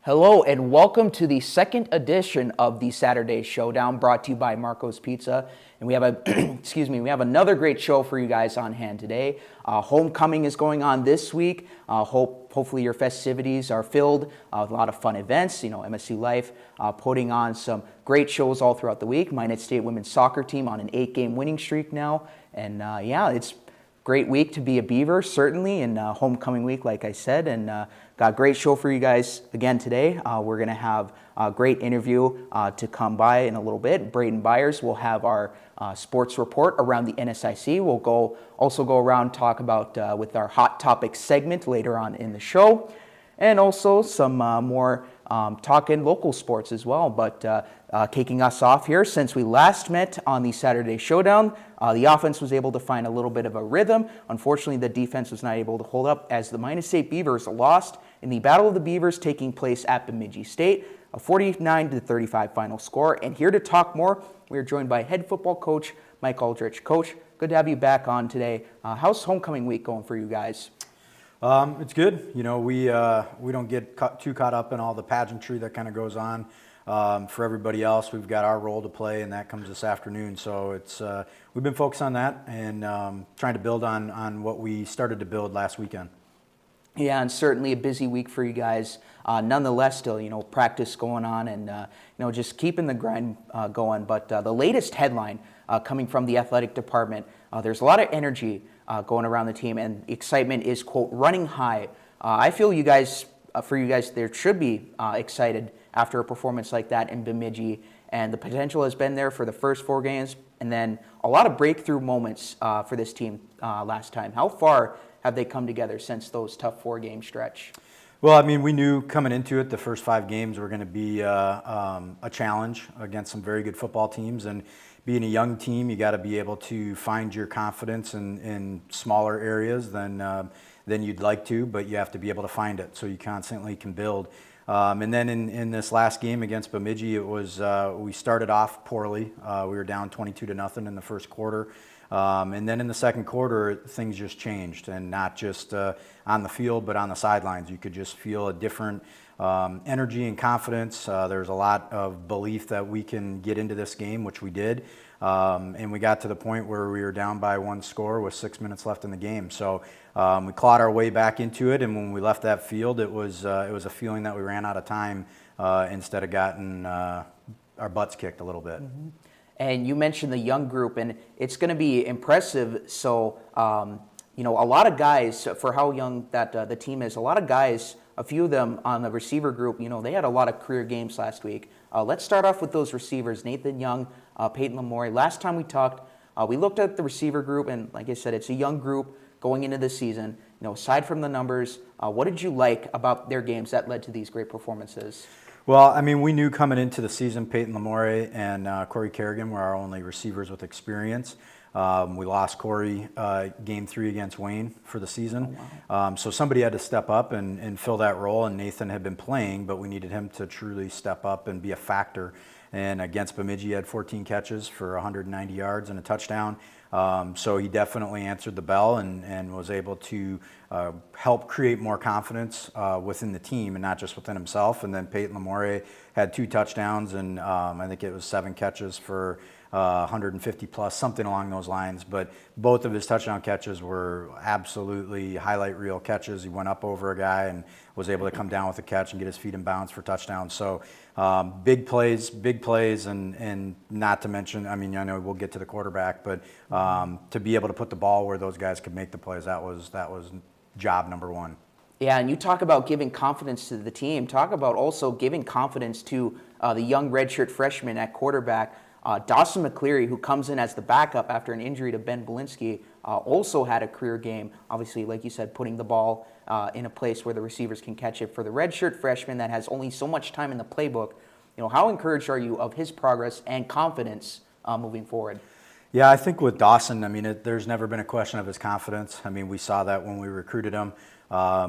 Hello and welcome to the second edition of the Saturday Showdown, brought to you by Marco's Pizza. And we have we have another great show for you guys on hand today. Homecoming is going on this week. Hopefully your festivities are filled with a lot of fun events. MSU Life putting on some great shows all throughout the week. Minot State women's soccer team on an 8-game winning streak now, and it's great week to be a Beaver, certainly, and homecoming week, like I said, and got a great show for you guys again today. We're going to have a great interview to come by in a little bit. Braden Byers will have our sports report around the NSIC. We'll also go around, talk about with our Hot Topics segment later on in the show, and also some more talking local sports as well. But kicking us off here, since we last met on the Saturday Showdown, the offense was able to find a little bit of a rhythm. Unfortunately, the defense was not able to hold up as the Minot State Beavers lost in the Battle of the Beavers taking place at Bemidji State, a 49-35 final score. And here to talk more, we are joined by head football coach Mike Aldrich. Coach, good to have you back on today. How's homecoming week going for you guys? It's good. We don't get too caught up in all the pageantry that kind of goes on. For everybody else, we've got our role to play, and that comes this afternoon. So it's we've been focused on that and trying to build on what we started to build last weekend. Yeah, and certainly a busy week for you guys. Nonetheless, still, practice going on and, just keeping the grind going. But the latest headline coming from the athletic department, there's a lot of energy going around the team, and excitement is, quote, running high. I feel for you guys, there should be excited after a performance like that in Bemidji, and the potential has been there for the first 4 games, and then a lot of breakthrough moments for this team last time. How far have they come together since those tough 4-game stretch? Well, we knew coming into it the first 5 games were going to be a challenge against some very good football teams, and being a young team, you got to be able to find your confidence in smaller areas than you'd like to, but you have to be able to find it so you constantly can build. And then in this last game against Bemidji, it was we started off poorly. We were down 22-0 in the first quarter. And then in the second quarter, things just changed, and not just on the field, but on the sidelines. You could just feel a different energy and confidence. There's a lot of belief that we can get into this game, which we did. And we got to the point where we were down by 1 score with 6 minutes left in the game. So we clawed our way back into it, and when we left that field, it was a feeling that we ran out of time instead of gotten our butts kicked a little bit. Mm-hmm. And you mentioned the young group, and it's going to be impressive. So, a lot of guys, for how young that the team is, a lot of guys, a few of them on the receiver group, they had a lot of career games last week. Let's start off with those receivers, Nathan Young, Peyton Lamore. Last time we talked, we looked at the receiver group, and like I said, it's a young group going into this season. Aside from the numbers, what did you like about their games that led to these great performances? Well, we knew coming into the season, Peyton Lamore and Corey Kerrigan were our only receivers with experience. We lost Corey game 3 against Wayne for the season. Oh, wow. So somebody had to step up and fill that role, and Nathan had been playing, but we needed him to truly step up and be a factor. And against Bemidji, he had 14 catches for 190 yards and a touchdown. So he definitely answered the bell and was able to help create more confidence within the team and not just within himself. And then Peyton Lamore had 2 touchdowns and I think it was 7 catches for 150 plus, something along those lines. But both of his touchdown catches were absolutely highlight reel catches. He went up over a guy and was able to come down with a catch and get his feet in bounds for touchdowns. So big plays, and not to mention, I know we'll get to the quarterback, but to be able to put the ball where those guys could make the plays, that was job number 1. Yeah, and you talk about giving confidence to the team. Talk about also giving confidence to the young redshirt freshman at quarterback. Dawson Mcclearly, who comes in as the backup after an injury to Ben Belinsky, also had a career game. Obviously, like you said, putting the ball in a place where the receivers can catch it. For the redshirt freshman that has only so much time in the playbook, how encouraged are you of his progress and confidence moving forward? Yeah, I think with Dawson, there's never been a question of his confidence. We saw that when we recruited him.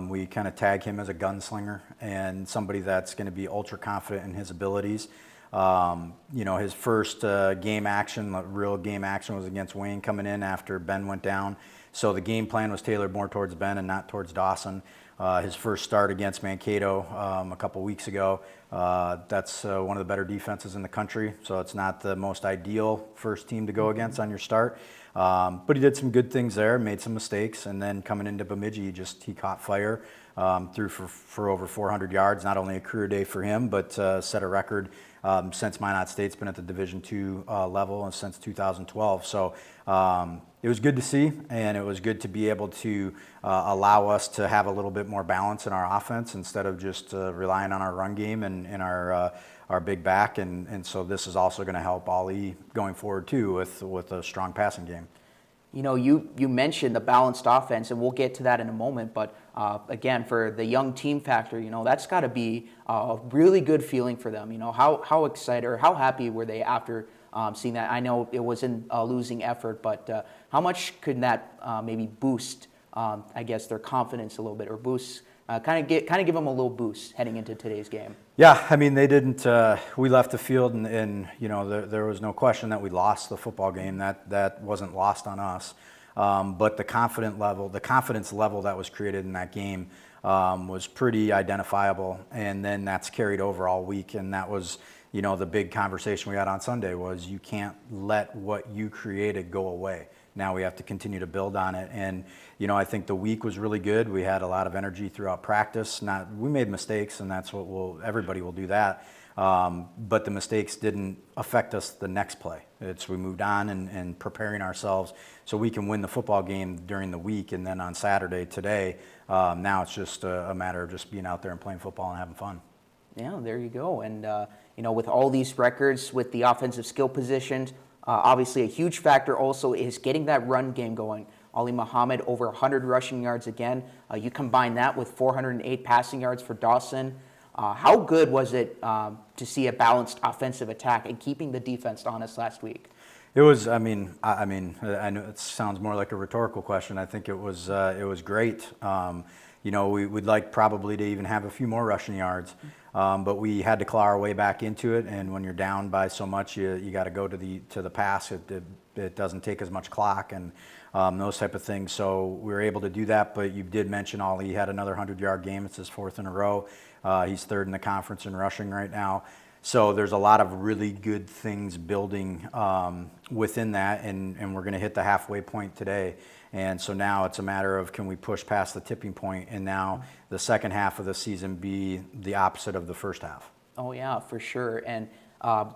We kind of tag him as a gunslinger and somebody that's going to be ultra confident in his abilities. His first real game action was against Wayne coming in after Ben went down. So the game plan was tailored more towards Ben and not towards Dawson. his first start against Mankato a couple weeks ago. That's one of the better defenses in the country, so it's not the most ideal first team to go against on your start. But he did some good things there, made some mistakes, and then coming into Bemidji, he caught fire, threw for over 400 yards, not only a career day for him, but set a record since Minot State's been at the Division II level and since 2012. So it was good to see, and it was good to be able to allow us to have a little bit more balance in our offense instead of just relying on our run game and our big back. And so this is also going to help Ali going forward too with a strong passing game. You know, you mentioned the balanced offense, and we'll get to that in a moment. But again, for the young team factor, you know, that's got to be a really good feeling for them. You know, how excited or how happy were they after seeing that? I know it was in a losing effort, but how much could that maybe boost, I guess, their confidence a little bit, or boost, kind of give them a little boost heading into today's game? Yeah, I mean, they didn't. We left the field, and you know, there was no question that we lost the football game. That wasn't lost on us. But the confidence level that was created in that game was pretty identifiable, and then that's carried over all week. And that was, you know, the big conversation we had on Sunday was you can't let what you created go away. Now we have to continue to build on it. And, you know, I think the week was really good. We had a lot of energy throughout practice. We made mistakes, and that's what everybody will do that. But the mistakes didn't affect us the next play. We moved on and preparing ourselves so we can win the football game during the week. And then on Saturday, today, now it's just a matter of just being out there and playing football and having fun. Yeah, there you go. And, you know, with all these records, with the offensive skill positions, obviously a huge factor also is getting that run game going. Ali Muhammad over 100 rushing yards again. You combine that with 408 passing yards for Dawson. How good was it to see a balanced offensive attack and keeping the defense honest last week? It was. I mean, I know it sounds more like a rhetorical question. I think it was great. You know, we'd like probably to even have a few more rushing yards, but we had to claw our way back into it. And when you're down by so much, you got to go to the pass. It doesn't take as much clock and those type of things. So we were able to do that. But you did mention Ali had another 100-yard game. It's his fourth in a row. He's third in the conference in rushing right now. So there's a lot of really good things building within that, and we're going to hit the halfway point today. And so now it's a matter of, can we push past the tipping point, and now the second half of the season be the opposite of the first half? Oh yeah, for sure. And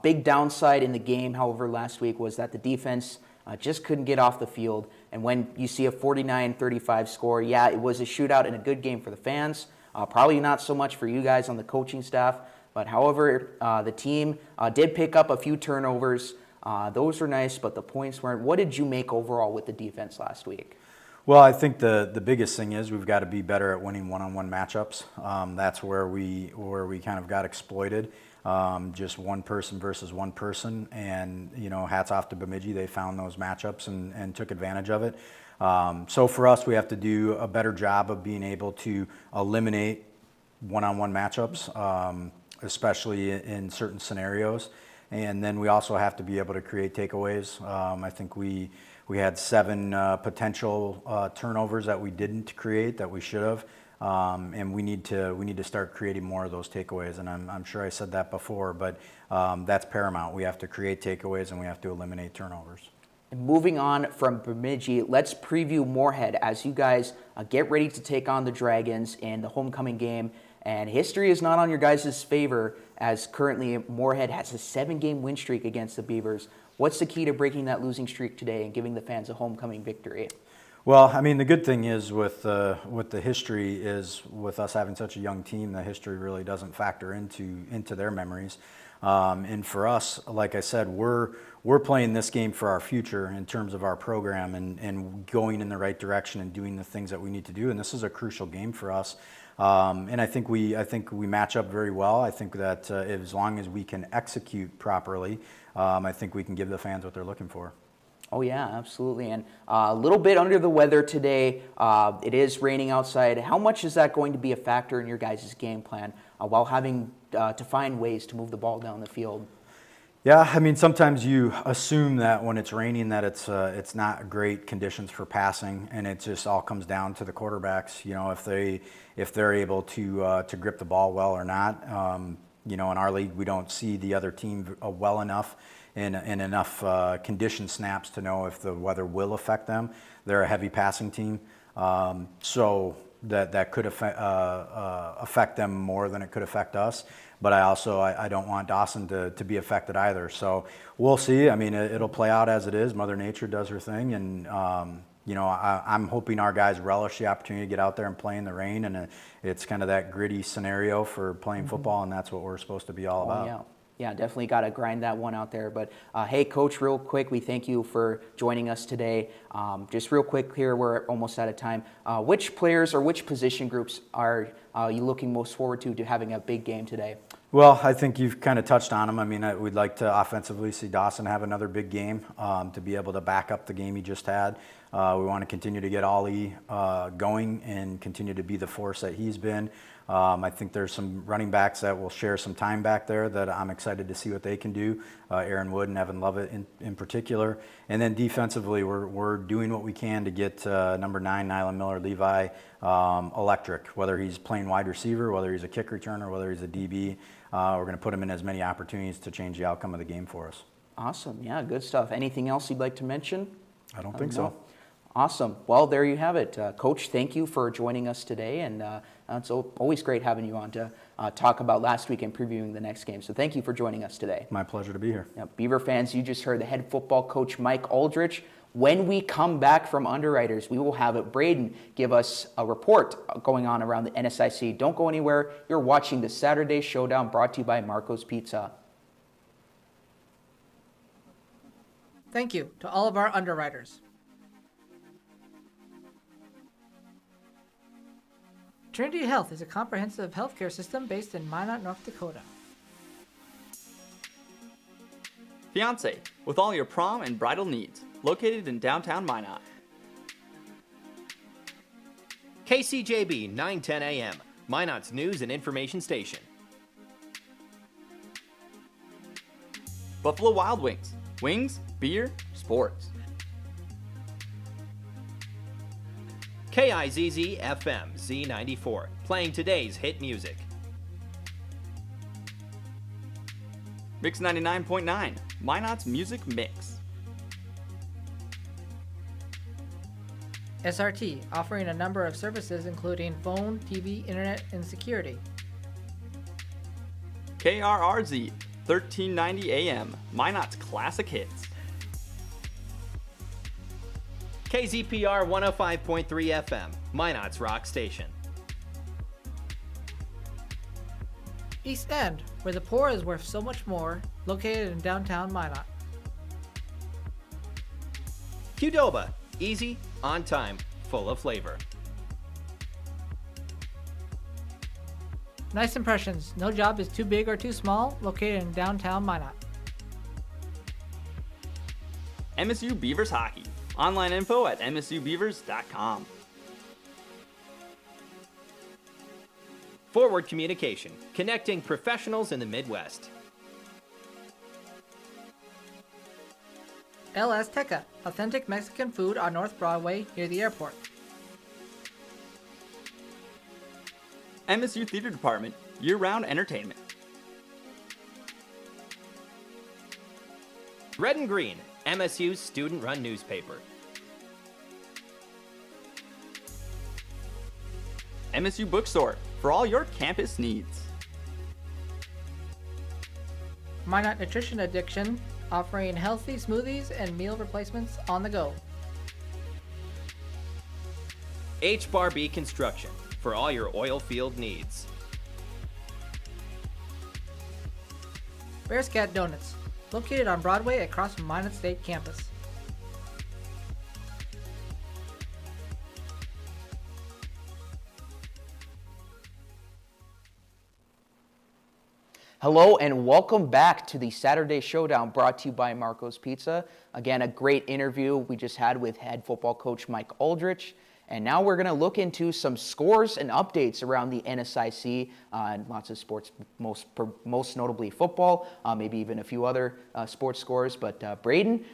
big downside in the game, however, last week was that the defense just couldn't get off the field. And when you see a 49-35 score, yeah, it was a shootout and a good game for the fans. Probably not so much for you guys on the coaching staff. But however, the team did pick up a few turnovers. Those were nice, but the points weren't. What did you make overall with the defense last week? Well, I think the biggest thing is we've got to be better at winning one-on-one matchups. That's where we kind of got exploited. Just one person versus one person, and you know, hats off to Bemidji. They found those matchups and took advantage of it. So for us, we have to do a better job of being able to eliminate one-on-one matchups, especially in certain scenarios. And then we also have to be able to create takeaways. I think we had 7 potential turnovers that we didn't create that we should have, and we need to start creating more of those takeaways. And I'm sure I said that before, but that's paramount. We have to create takeaways and we have to eliminate turnovers. And moving on from Bemidji, let's preview Moorhead as you guys get ready to take on the Dragons in the homecoming game. And history is not on your guys' favor, as currently Moorhead has a 7-game win streak against the Beavers. What's the key to breaking that losing streak today and giving the fans a homecoming victory? Well, I mean, the good thing is with the history is with us having such a young team, the history really doesn't factor into their memories. And for us, like I said, we're playing this game for our future in terms of our program and going in the right direction and doing the things that we need to do. And this is a crucial game for us. And I think we match up very well. I think that as long as we can execute properly, I think we can give the fans what they're looking for. Oh yeah, absolutely. And a little bit under the weather today. It is raining outside. How much is that going to be a factor in your guys' game plan while having to find ways to move the ball down the field? Yeah, I mean, sometimes you assume that when it's raining that it's not great conditions for passing, and it just all comes down to the quarterbacks. You know, if they're able to grip the ball well or not. You know, in our league, we don't see the other team well enough in enough condition snaps to know if the weather will affect them. They're a heavy passing team, so that could affect them more than it could affect us. But I don't want Dawson to be affected either. So we'll see. I mean, it'll play out as it is. Mother Nature does her thing, and you know, I'm hoping our guys relish the opportunity to get out there and play in the rain, and it's kind of that gritty scenario for playing football, and that's what we're supposed to be all about. Yeah. Yeah, definitely got to grind that one out there. But hey, Coach, real quick, we thank you for joining us today. Just real quick here, we're almost out of time. Which players or which position groups are you looking most forward to having a big game today? Well, I think you've kind of touched on them. I mean, we'd like to offensively see Dawson have another big game to be able to back up the game he just had. We want to continue to get Ollie going and continue to be the force that he's been. I think there's some running backs that will share some time back there that I'm excited to see what they can do. Aaron Wood and Evan Lovett in particular. And then defensively, we're doing what we can to get number 9, Nylan Miller-Levi, electric, whether he's playing wide receiver, whether he's a kick returner, whether he's a DB. We're going to put him in as many opportunities to change the outcome of the game for us. Awesome. Yeah, good stuff. Anything else you'd like to mention? I don't think so. Awesome. Well, there you have it. Coach, thank you for joining us today, and it's always great having you on to talk about last week and previewing the next game. So thank you for joining us today. My pleasure to be here. Now, Beaver fans, you just heard the head football coach, Mike Aldrich. When we come back from Underwriters, we will have Braden give us a report going on around the NSIC. Don't go anywhere. You're watching the Saturday Showdown, brought to you by Marco's Pizza. Thank you to all of our Underwriters. Trinity Health is a comprehensive healthcare system based in Minot, North Dakota. Fiance, with all your prom and bridal needs, located in downtown Minot. KCJB 910 AM, Minot's news and information station. Buffalo Wild Wings, wings, beer, sports. KIZZ FM Z94, playing today's hit music. Mix 99.9, Minot's music mix. SRT, offering a number of services including phone, TV, internet, and security. KRRZ, 1390 AM, Minot's classic hits. KZPR 105.3 FM, Minot's rock station. East End, where the poor is worth so much more, located in downtown Minot. Qdoba, easy, on time, full of flavor. Nice Impressions, no job is too big or too small, located in downtown Minot. MSU Beavers Hockey. Online info at msubeavers.com. Forward Communication, connecting professionals in the Midwest. El Azteca, authentic Mexican food on North Broadway near the airport. MSU Theater Department, year-round entertainment. Red and Green, MSU's student-run newspaper. MSU Bookstore, for all your campus needs. Minot Nutrition Addiction, offering healthy smoothies and meal replacements on the go. H-Bar B Construction, for all your oil field needs. Bear's Cat Donuts, located on Broadway across from Minot State campus. Hello and welcome back to the Saturday Showdown, brought to you by Marco's Pizza. Again, a great interview we just had with head football coach Mike Aldrich. And now we're going to look into some scores and updates around the NSIC and lots of sports, most notably football, maybe even a few other sports scores. But Braden,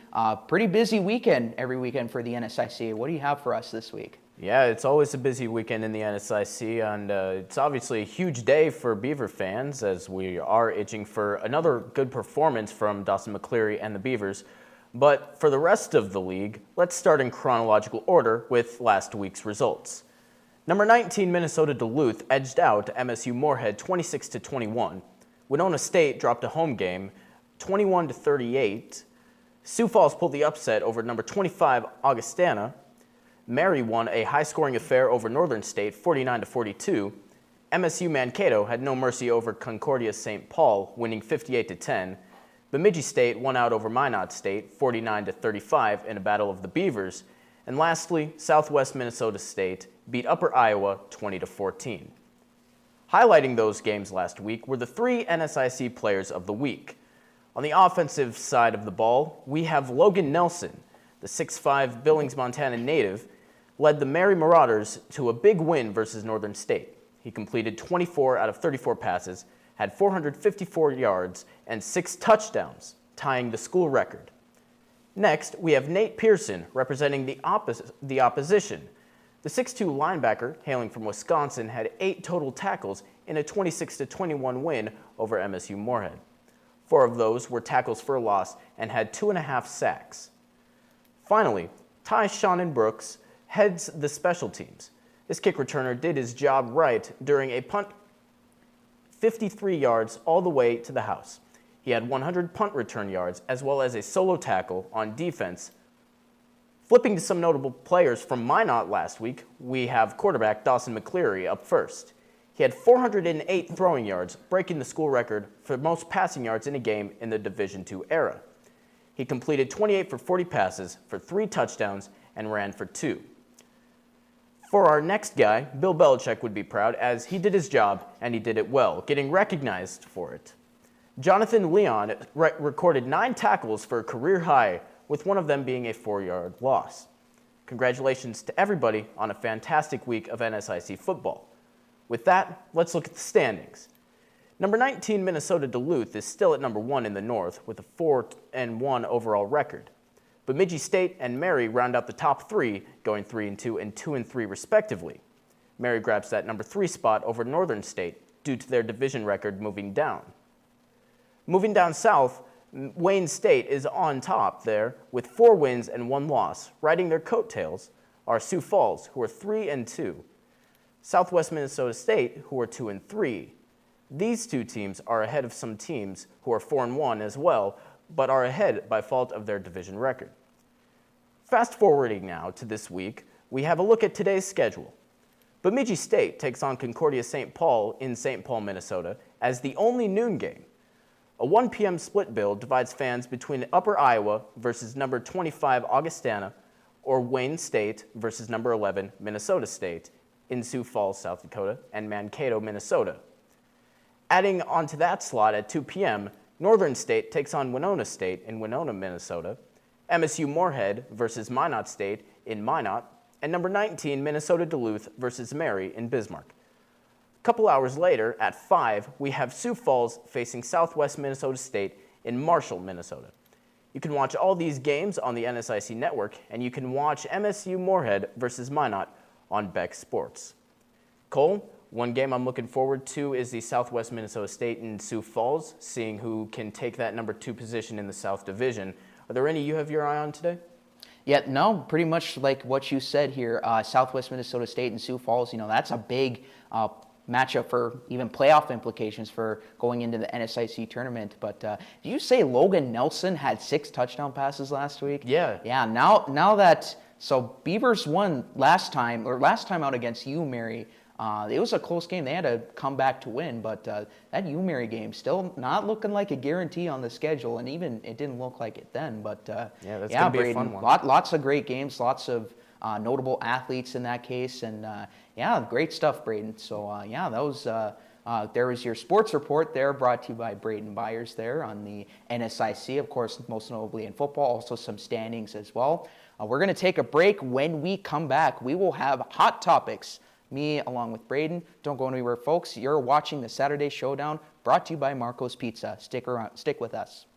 pretty busy weekend every weekend for the NSIC. What do you have for us this week? Yeah, it's always a busy weekend in the NSIC, and it's obviously a huge day for Beaver fans as we are itching for another good performance from Dawson Mcclearly and the Beavers. But for the rest of the league, let's start in chronological order with last week's results. Number 19 Minnesota Duluth edged out MSU Moorhead 26-21. Winona State dropped a home game 21-38. Sioux Falls pulled the upset over number 25 Augustana. Mary won a high-scoring affair over Northern State, 49-42. MSU Mankato had no mercy over Concordia St. Paul, winning 58-10. Bemidji State won out over Minot State, 49-35 in a battle of the Beavers. And lastly, Southwest Minnesota State beat Upper Iowa 20-14. Highlighting those games last week were the 3 NSIC players of the week. On the offensive side of the ball, we have Logan Nelson, the 6'5" Billings, Montana native, led the Mary Marauders to a big win versus Northern State. He completed 24 out of 34 passes, had 454 yards, and 6 touchdowns, tying the school record. Next, we have Nate Pearson representing the opposition. The 6'2" linebacker, hailing from Wisconsin, had 8 total tackles in a 26-21 win over MSU Moorhead. 4 of those were tackles for a loss and had 2.5 sacks. Finally, Ty Shannon Brooks heads the special teams. This kick returner did his job right during a punt 53 yards all the way to the house. He had 100 punt return yards as well as a solo tackle on defense. Flipping to some notable players from Minot last week, we have quarterback Dawson Mcclearly up first. He had 408 throwing yards, breaking the school record for most passing yards in a game in the Division II era. He completed 28 for 40 passes for 3 touchdowns and ran for 2. For our next guy, Bill Belichick would be proud as he did his job and he did it well, getting recognized for it. Jonathan Leon recorded 9 tackles for a career high, with one of them being a 4-yard loss. Congratulations to everybody on a fantastic week of NSIC football. With that, let's look at the standings. Number 19 Minnesota Duluth is still at number 1 in the North with a 4-1 overall record. Bemidji State and Mary round out the top 3, going 3-2 and 2-3 respectively. Mary grabs that number 3 spot over Northern State due to their division record moving down. Moving down south, Wayne State is on top there with 4 wins and 1 loss. Riding their coattails are Sioux Falls, who are 3-2. Southwest Minnesota State, who are 2-3. These 2 teams are ahead of some teams who are 4-1 as well, but are ahead by fault of their division record. Fast forwarding now to this week, we have a look at today's schedule. Bemidji State takes on Concordia St. Paul in St. Paul, Minnesota as the only noon game. A 1 p.m. split bill divides fans between Upper Iowa versus number 25 Augustana or Wayne State versus number 11 Minnesota State in Sioux Falls, South Dakota and Mankato, Minnesota. Adding onto that slot at 2 p.m., Northern State takes on Winona State in Winona, Minnesota, MSU Moorhead versus Minot State in Minot, and number 19 Minnesota Duluth versus Mary in Bismarck. A couple hours later, at 5, we have Sioux Falls facing Southwest Minnesota State in Marshall, Minnesota. You can watch all these games on the NSIC network, and you can watch MSU Moorhead versus Minot on Beck Sports. Cole, one game I'm looking forward to is the Southwest Minnesota State in Sioux Falls, seeing who can take that number 2 position in the South Division. Are there any you have your eye on today? Yeah, no, pretty much like what you said here. Southwest Minnesota State and Sioux Falls, that's a big matchup for even playoff implications for going into the NSIC tournament. But did you say Logan Nelson had 6 touchdown passes last week? Yeah. Yeah, now that, so Beavers won last time out against you, Mary. It was a close game. They had to come back to win, but that UMary game still not looking like a guarantee on the schedule, and even it didn't look like it then. But yeah, that's gonna be Braden, a fun one. Lots of great games, lots of notable athletes in that case, and yeah, great stuff, Braden. So yeah, that was There was your sports report there, brought to you by Braden Byers there on the NSIC, of course, most notably in football, also some standings as well. We're going to take a break. When we come back, we will have Hot Topics, me along with Braden. Don't go anywhere, folks. You're watching the Saturday Showdown, brought to you by Marco's Pizza. Stick around, stick with us.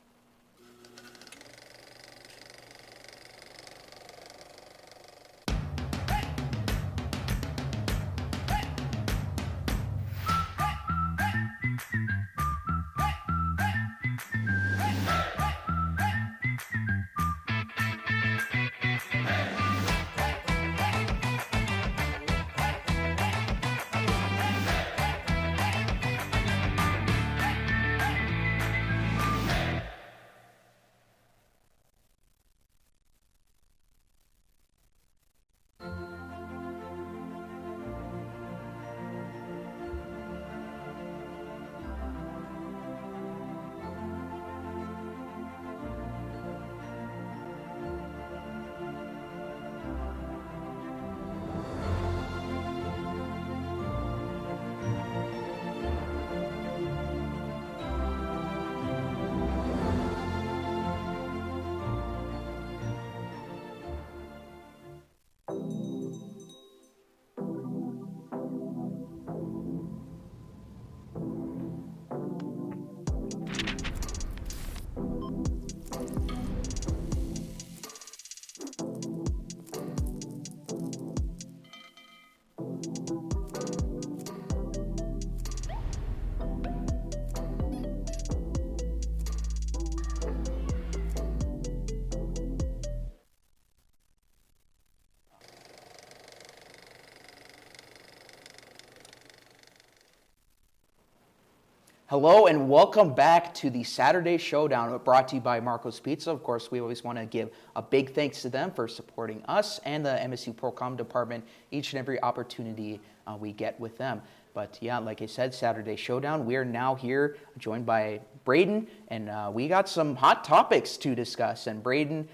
Hello and welcome back to the Saturday Showdown, brought to you by Marco's Pizza. Of course, we always want to give a big thanks to them for supporting us and the MSU Procom department each and every opportunity we get with them. But yeah, like I said, Saturday Showdown, we are now here joined by Braden, and we got some hot topics to discuss. And Braden,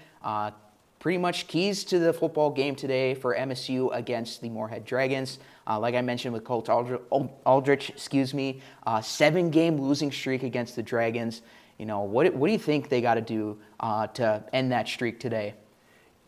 pretty much keys to the football game today for MSU against the Moorhead Dragons. Like I mentioned with Coach Aldrich, 7-game losing streak against the Dragons. You know, what do you think they got to do to end that streak today?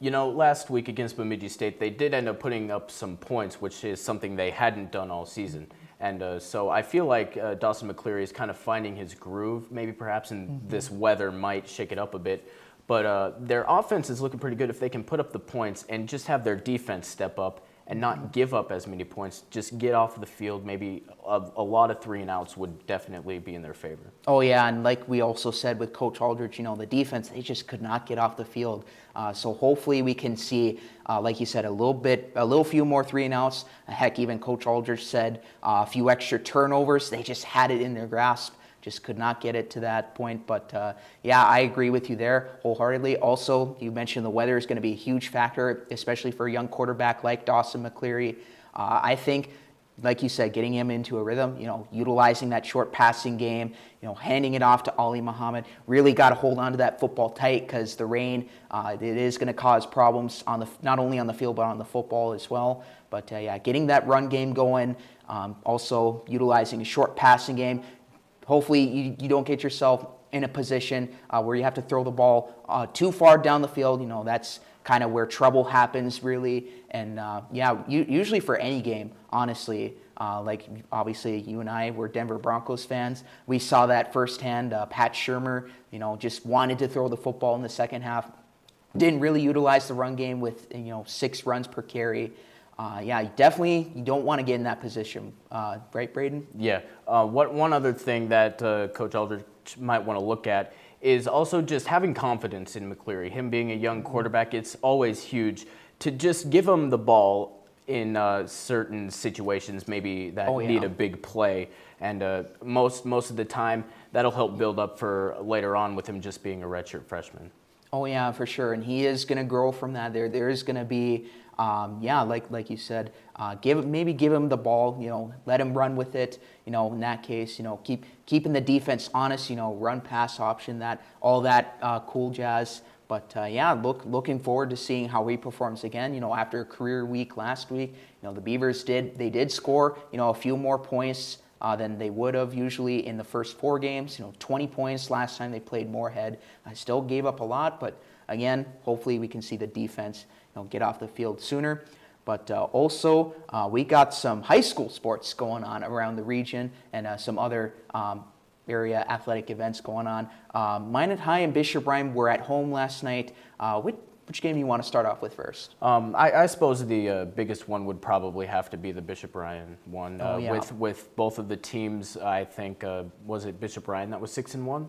You know, last week against Bemidji State, they did end up putting up some points, which is something they hadn't done all season. And so I feel like Dawson Mcclearly is kind of finding his groove, maybe perhaps, and this weather might shake it up a bit. But their offense is looking pretty good if they can put up the points and just have their defense step up and not give up as many points. Just get off the field. Maybe a lot of 3-and-outs would definitely be in their favor. Oh, yeah, and like we also said with Coach Aldrich, you know, the defense, they just could not get off the field. So hopefully we can see, like you said, a little few more 3-and-outs. Heck, even Coach Aldrich said a few extra turnovers. They just had it in their grasp. Just could not get it to that point. But, yeah, I agree with you there wholeheartedly. Also, you mentioned the weather is going to be a huge factor, especially for a young quarterback like Dawson Mcclearly. I think, like you said, getting him into a rhythm, you know, utilizing that short passing game, you know, handing it off to Ali Muhammad, really got to hold on to that football tight because the rain, it is going to cause problems on not only on the field but on the football as well. But, yeah, getting that run game going, also utilizing a short passing game. Hopefully you don't get yourself in a position where you have to throw the ball too far down the field. You know, that's kind of where trouble happens, really. And, yeah, usually for any game, honestly, like obviously you and I were Denver Broncos fans. We saw that firsthand. Pat Shurmur, you know, just wanted to throw the football in the second half. Didn't really utilize the run game with, you know, 6 runs per carry. Yeah, you don't want to get in that position, right, Braden? Yeah. One other thing that Coach Aldrich might want to look at is also just having confidence in Mcclearly. Him being a young quarterback, it's always huge to just give him the ball in certain situations, maybe that need a big play. And most of the time, that'll help build up for later on with him just being a redshirt freshman. Oh, yeah, for sure. And he is going to grow from that. There is going to be, yeah, like you said, give him the ball, you know, let him run with it. You know, in that case, you know, keeping the defense honest, you know, run pass option, all that cool jazz. But, yeah, looking forward to seeing how he performs again. You know, after a career week last week, you know, the Beavers did score, you know, a few more points than they would have usually in the first 4 games. 20 points last time they played Moorhead. I still gave up a lot, but again, hopefully we can see the defense get off the field sooner. But also, we got some high school sports going on around the region and some other area athletic events going on. Minot High and Bishop Ryan were at home last night. Which game do you want to start off with first? I suppose the biggest one would probably have to be the Bishop Ryan one. With both of the teams, I think, was it Bishop Ryan that was 6-1?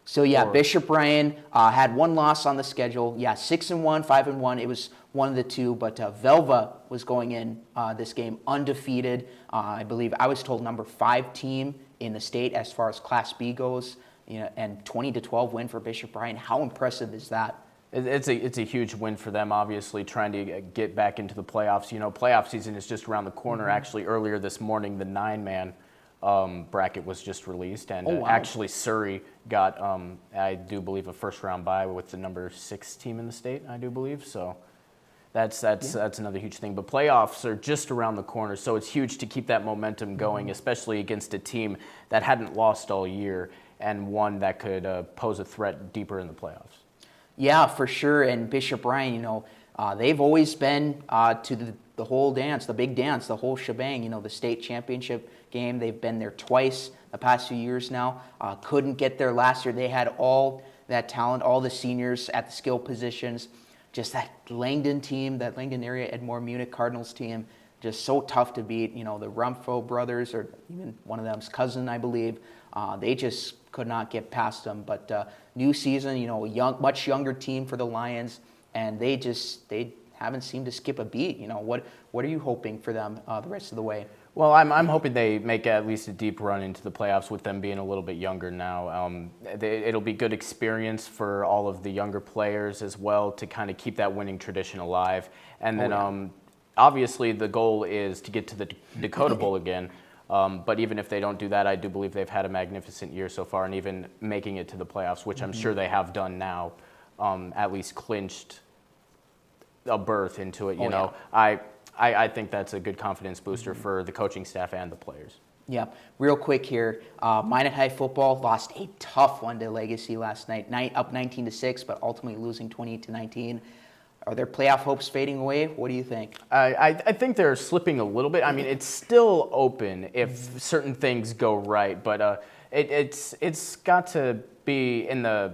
So yeah, Bishop Ryan had 1 loss on the schedule. Yeah, 6-1, 5-1. It was one of the two, but Velva was going in this game undefeated. I believe I was told number 5 team in the state as far as Class B goes. And 20-12 win for Bishop Ryan. How impressive is that? It's a huge win for them, obviously, trying to get back into the playoffs. Playoff season is just around the corner. Actually, earlier this morning, the 9-man bracket was just released, and actually Surrey got, I do believe, a first-round bye with the number 6 team in the state, I do believe. So that's another huge thing. But playoffs are just around the corner, so it's huge to keep that momentum going, especially against a team that hadn't lost all year and one that could pose a threat deeper in the playoffs. Yeah, for sure. And Bishop Ryan, they've always been to the whole dance, the big dance, the whole shebang. The state championship game. They've been there twice the past few years now. Couldn't get there last year. They had all that talent, all the seniors at the skill positions. Just that Langdon team, that Langdon area Edmore Munich Cardinals team, just so tough to beat. The Rumpfo brothers, or even one of them's cousin, I believe. They just could not get past them. But new season, much younger team for the Lions, and they haven't seemed to skip a beat. What are you hoping for them the rest of the way? Well, I'm hoping they make at least a deep run into the playoffs with them being a little bit younger now. It'll be good experience for all of the younger players as well to kind of keep that winning tradition alive. And then obviously the goal is to get to the Dakota Bowl again. But even if they don't do that, I do believe they've had a magnificent year so far, and even making it to the playoffs, which I'm sure they have done now, at least clinched a berth into it. I think that's a good confidence booster for the coaching staff and the players. Yeah, real quick here. Minot High football lost a tough one to Legacy last night, up 19-6, but ultimately losing 28-19. Are their playoff hopes fading away? What do you think? I think they're slipping a little bit. I mean, it's still open if certain things go right, but it's got to be in the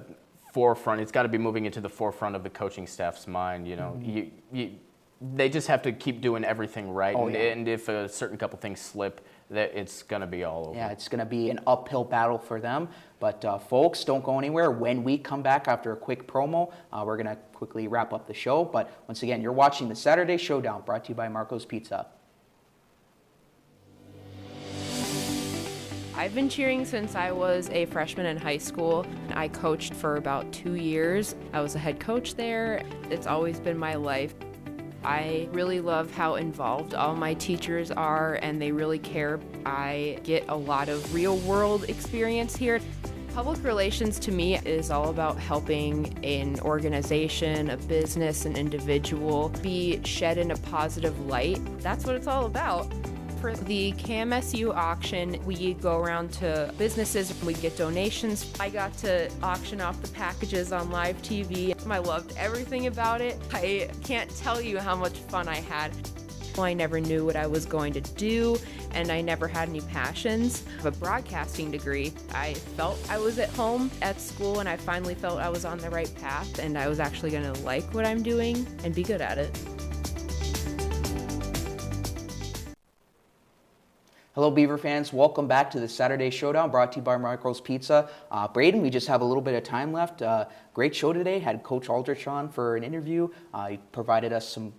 forefront. It's got to be moving into the forefront of the coaching staff's mind. They just have to keep doing everything right, and if a certain couple things slip, that it's going to be all over. Yeah, it's going to be an uphill battle for them. But folks, don't go anywhere. When we come back after a quick promo, we're going to quickly wrap up the show. But once again, you're watching the Saturday Showdown, brought to you by Marco's Pizza. I've been cheering since I was a freshman in high school. I coached for about 2 years. I was a head coach there. It's always been my life. I really love how involved all my teachers are, and they really care. I get a lot of real-world experience here. Public relations to me is all about helping an organization, a business, an individual be shed in a positive light. That's what it's all about. For the KMSU auction, we go around to businesses and we get donations. I got to auction off the packages on live TV. I loved everything about it. I can't tell you how much fun I had. I never knew what I was going to do, and I never had any passions. I have a broadcasting degree. I felt I was at home at school, and I finally felt I was on the right path, and I was actually going to like what I'm doing and be good at it. Hello, Beaver fans. Welcome back to the Saturday Showdown, brought to you by Marco's Pizza. Braden, we just have a little bit of time left. Great show today. Had Coach Aldrich on for an interview. He provided us some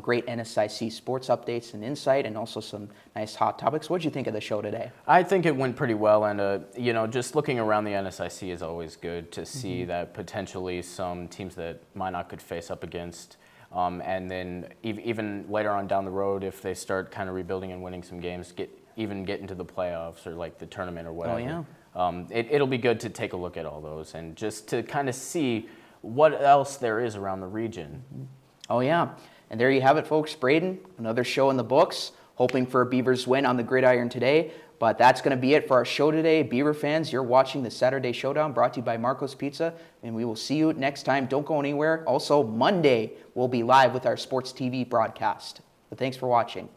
great NSIC sports updates and insight, and also some nice hot topics. What did you think of the show today? I think it went pretty well, and just looking around the NSIC is always good to see that potentially some teams that Minot could face up against. And then even later on down the road, if they start kind of rebuilding and winning some games, get into the playoffs or like the tournament or whatever. It'll be good to take a look at all those and just to kind of see what else there is around the region. Oh, yeah. And there you have it, folks. Braden, another show in the books. Hoping for a Beavers win on the gridiron today. But that's going to be it for our show today. Beaver fans, you're watching the Saturday Showdown brought to you by Marco's Pizza, and we will see you next time. Don't go anywhere. Also, Monday, we'll be live with our sports TV broadcast. But thanks for watching.